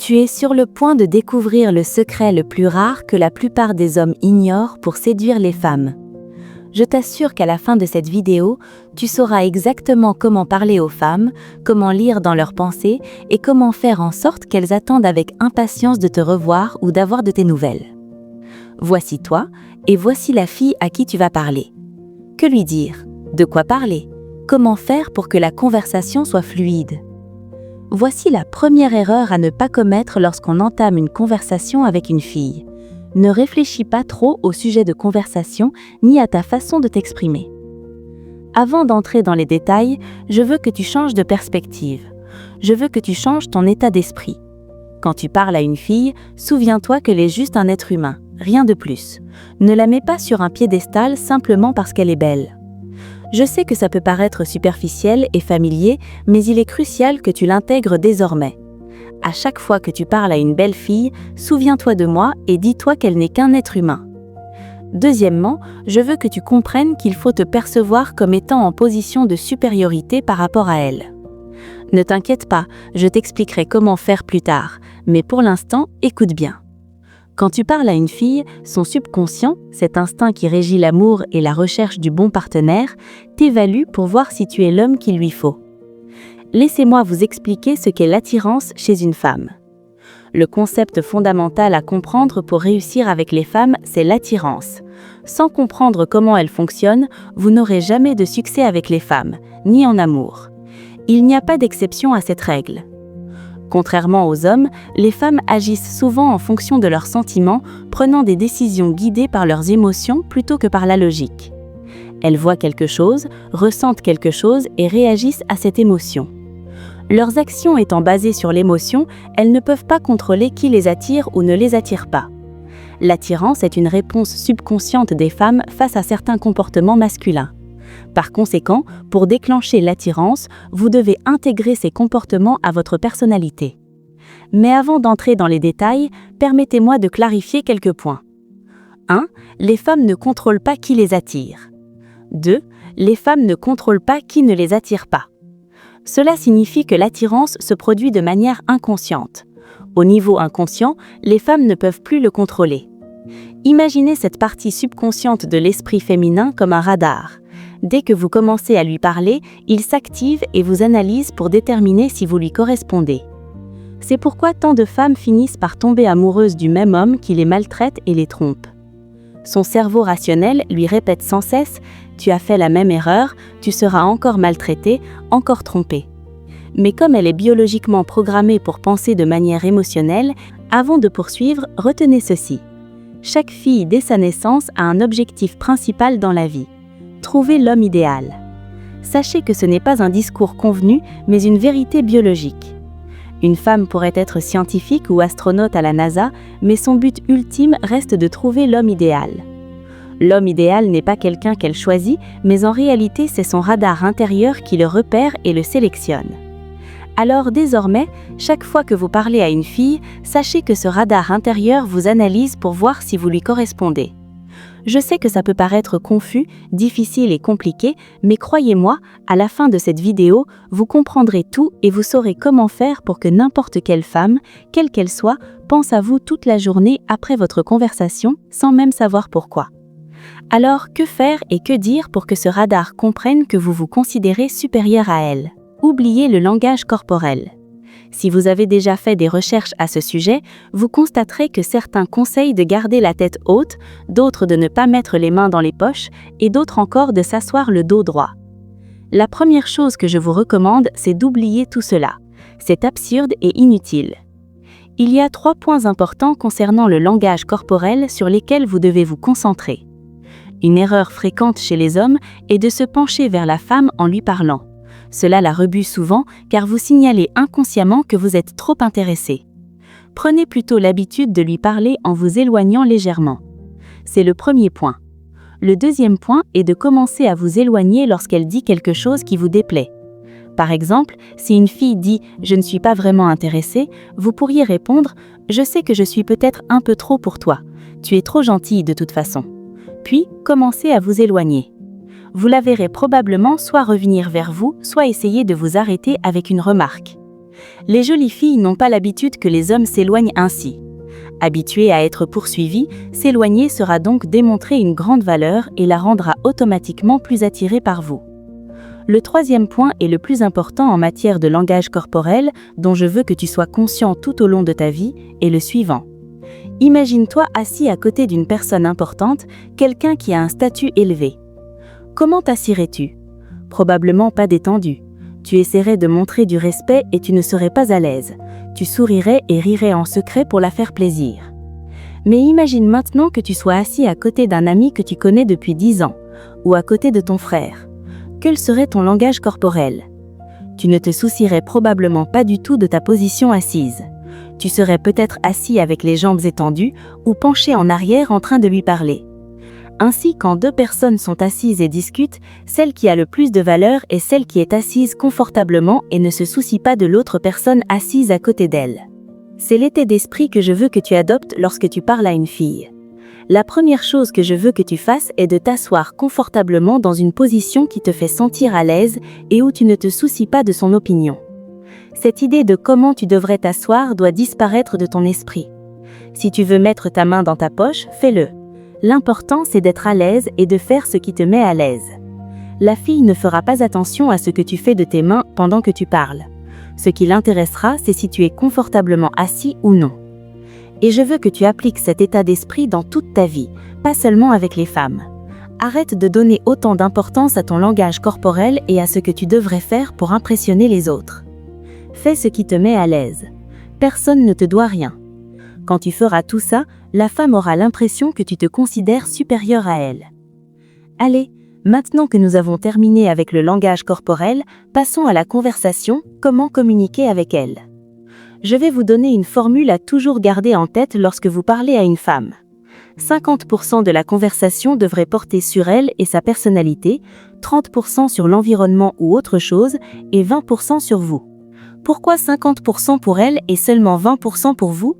Tu es sur le point de découvrir le secret le plus rare que la plupart des hommes ignorent pour séduire les femmes. Je t'assure qu'à la fin de cette vidéo, tu sauras exactement comment parler aux femmes, comment lire dans leurs pensées et comment faire en sorte qu'elles attendent avec impatience de te revoir ou d'avoir de tes nouvelles. Voici toi, et voici la fille à qui tu vas parler. Que lui dire? De quoi parler? Comment faire pour que la conversation soit fluide? Voici la première erreur à ne pas commettre lorsqu'on entame une conversation avec une fille. Ne réfléchis pas trop au sujet de conversation ni à ta façon de t'exprimer. Avant d'entrer dans les détails, je veux que tu changes de perspective. Je veux que tu changes ton état d'esprit. Quand tu parles à une fille, souviens-toi qu'elle est juste un être humain, rien de plus. Ne la mets pas sur un piédestal simplement parce qu'elle est belle. Je sais que ça peut paraître superficiel et familier, mais il est crucial que tu l'intègres désormais. À chaque fois que tu parles à une belle fille, souviens-toi de moi et dis-toi qu'elle n'est qu'un être humain. Deuxièmement, je veux que tu comprennes qu'il faut te percevoir comme étant en position de supériorité par rapport à elle. Ne t'inquiète pas, je t'expliquerai comment faire plus tard, mais pour l'instant, écoute bien. Quand tu parles à une fille, son subconscient, cet instinct qui régit l'amour et la recherche du bon partenaire, t'évalue pour voir si tu es l'homme qu'il lui faut. Laissez-moi vous expliquer ce qu'est l'attirance chez une femme. Le concept fondamental à comprendre pour réussir avec les femmes, c'est l'attirance. Sans comprendre comment elle fonctionne, vous n'aurez jamais de succès avec les femmes, ni en amour. Il n'y a pas d'exception à cette règle. Contrairement aux hommes, les femmes agissent souvent en fonction de leurs sentiments, prenant des décisions guidées par leurs émotions plutôt que par la logique. Elles voient quelque chose, ressentent quelque chose et réagissent à cette émotion. Leurs actions étant basées sur l'émotion, elles ne peuvent pas contrôler qui les attire ou ne les attire pas. L'attirance est une réponse subconsciente des femmes face à certains comportements masculins. Par conséquent, pour déclencher l'attirance, vous devez intégrer ces comportements à votre personnalité. Mais avant d'entrer dans les détails, permettez-moi de clarifier quelques points. 1. Les femmes ne contrôlent pas qui les attire. 2. Les femmes ne contrôlent pas qui ne les attire pas. Cela signifie que l'attirance se produit de manière inconsciente. Au niveau inconscient, les femmes ne peuvent plus le contrôler. Imaginez cette partie subconsciente de l'esprit féminin comme un radar. Dès que vous commencez à lui parler, il s'active et vous analyse pour déterminer si vous lui correspondez. C'est pourquoi tant de femmes finissent par tomber amoureuses du même homme qui les maltraite et les trompe. Son cerveau rationnel lui répète sans cesse « Tu as fait la même erreur, tu seras encore maltraité, encore trompé ». Mais comme elle est biologiquement programmée pour penser de manière émotionnelle, avant de poursuivre, retenez ceci. Chaque fille dès sa naissance a un objectif principal dans la vie. Trouver l'homme idéal. Sachez que ce n'est pas un discours convenu, mais une vérité biologique. Une femme pourrait être scientifique ou astronaute à la NASA, mais son but ultime reste de trouver l'homme idéal. L'homme idéal n'est pas quelqu'un qu'elle choisit, mais en réalité c'est son radar intérieur qui le repère et le sélectionne. Alors désormais, chaque fois que vous parlez à une fille, sachez que ce radar intérieur vous analyse pour voir si vous lui correspondez. Je sais que ça peut paraître confus, difficile et compliqué, mais croyez-moi, à la fin de cette vidéo, vous comprendrez tout et vous saurez comment faire pour que n'importe quelle femme, quelle qu'elle soit, pense à vous toute la journée après votre conversation, sans même savoir pourquoi. Alors, que faire et que dire pour que ce radar comprenne que vous vous considérez supérieur à elle? Oubliez le langage corporel. Si vous avez déjà fait des recherches à ce sujet, vous constaterez que certains conseillent de garder la tête haute, d'autres de ne pas mettre les mains dans les poches et d'autres encore de s'asseoir le dos droit. La première chose que je vous recommande, c'est d'oublier tout cela. C'est absurde et inutile. Il y a 3 points importants concernant le langage corporel sur lesquels vous devez vous concentrer. Une erreur fréquente chez les hommes est de se pencher vers la femme en lui parlant. Cela la rebute souvent car vous signalez inconsciemment que vous êtes trop intéressé. Prenez plutôt l'habitude de lui parler en vous éloignant légèrement. C'est le premier point. Le deuxième point est de commencer à vous éloigner lorsqu'elle dit quelque chose qui vous déplaît. Par exemple, si une fille dit « Je ne suis pas vraiment intéressée », vous pourriez répondre « Je sais que je suis peut-être un peu trop pour toi. Tu es trop gentille de toute façon. » Puis, commencez à vous éloigner. Vous la verrez probablement soit revenir vers vous, soit essayer de vous arrêter avec une remarque. Les jolies filles n'ont pas l'habitude que les hommes s'éloignent ainsi. Habituée à être poursuivie, s'éloigner sera donc démontrer une grande valeur et la rendra automatiquement plus attirée par vous. Le troisième point est le plus important en matière de langage corporel, dont je veux que tu sois conscient tout au long de ta vie, est le suivant. Imagine-toi assis à côté d'une personne importante, quelqu'un qui a un statut élevé. Comment t'assierais-tu? Probablement pas détendu. Tu essaierais de montrer du respect et tu ne serais pas à l'aise. Tu sourirais et rirais en secret pour la faire plaisir. Mais imagine maintenant que tu sois assis à côté d'un ami que tu connais depuis 10 ans, ou à côté de ton frère. Quel serait ton langage corporel? Tu ne te soucierais probablement pas du tout de ta position assise. Tu serais peut-être assis avec les jambes étendues ou penché en arrière en train de lui parler. Ainsi, quand deux personnes sont assises et discutent, celle qui a le plus de valeur est celle qui est assise confortablement et ne se soucie pas de l'autre personne assise à côté d'elle. C'est l'état d'esprit que je veux que tu adoptes lorsque tu parles à une fille. La première chose que je veux que tu fasses est de t'asseoir confortablement dans une position qui te fait sentir à l'aise et où tu ne te soucies pas de son opinion. Cette idée de comment tu devrais t'asseoir doit disparaître de ton esprit. Si tu veux mettre ta main dans ta poche, fais-le. L'important, c'est d'être à l'aise et de faire ce qui te met à l'aise. La fille ne fera pas attention à ce que tu fais de tes mains pendant que tu parles. Ce qui l'intéressera, c'est si tu es confortablement assis ou non. Et je veux que tu appliques cet état d'esprit dans toute ta vie, pas seulement avec les femmes. Arrête de donner autant d'importance à ton langage corporel et à ce que tu devrais faire pour impressionner les autres. Fais ce qui te met à l'aise. Personne ne te doit rien. Quand tu feras tout ça, la femme aura l'impression que tu te considères supérieur à elle. Allez, maintenant que nous avons terminé avec le langage corporel, passons à la conversation, comment communiquer avec elle. Je vais vous donner une formule à toujours garder en tête lorsque vous parlez à une femme. 50% de la conversation devrait porter sur elle et sa personnalité, 30% sur l'environnement ou autre chose, et 20% sur vous. Pourquoi 50% pour elle et seulement 20% pour vous?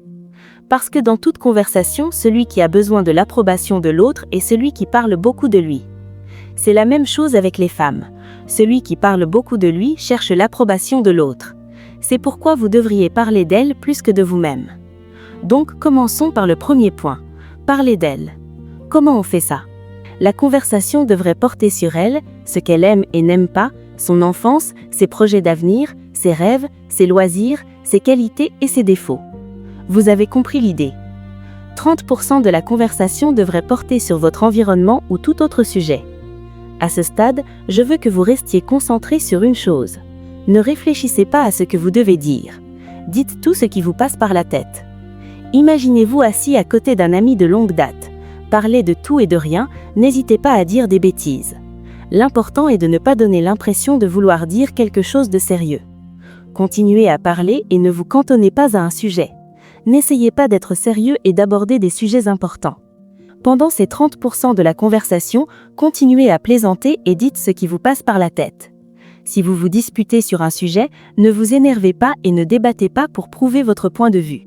Parce que dans toute conversation, celui qui a besoin de l'approbation de l'autre est celui qui parle beaucoup de lui. C'est la même chose avec les femmes. Celui qui parle beaucoup de lui cherche l'approbation de l'autre. C'est pourquoi vous devriez parler d'elle plus que de vous-même. Donc, commençons par le premier point. Parler d'elle. Comment on fait ça? La conversation devrait porter sur elle, ce qu'elle aime et n'aime pas, son enfance, ses projets d'avenir, ses rêves, ses loisirs, ses qualités et ses défauts. Vous avez compris l'idée. 30% de la conversation devrait porter sur votre environnement ou tout autre sujet. À ce stade, je veux que vous restiez concentré sur une chose. Ne réfléchissez pas à ce que vous devez dire. Dites tout ce qui vous passe par la tête. Imaginez-vous assis à côté d'un ami de longue date. Parlez de tout et de rien, n'hésitez pas à dire des bêtises. L'important est de ne pas donner l'impression de vouloir dire quelque chose de sérieux. Continuez à parler et ne vous cantonnez pas à un sujet. N'essayez pas d'être sérieux et d'aborder des sujets importants. Pendant ces 30% de la conversation, continuez à plaisanter et dites ce qui vous passe par la tête. Si vous vous disputez sur un sujet, ne vous énervez pas et ne débattez pas pour prouver votre point de vue.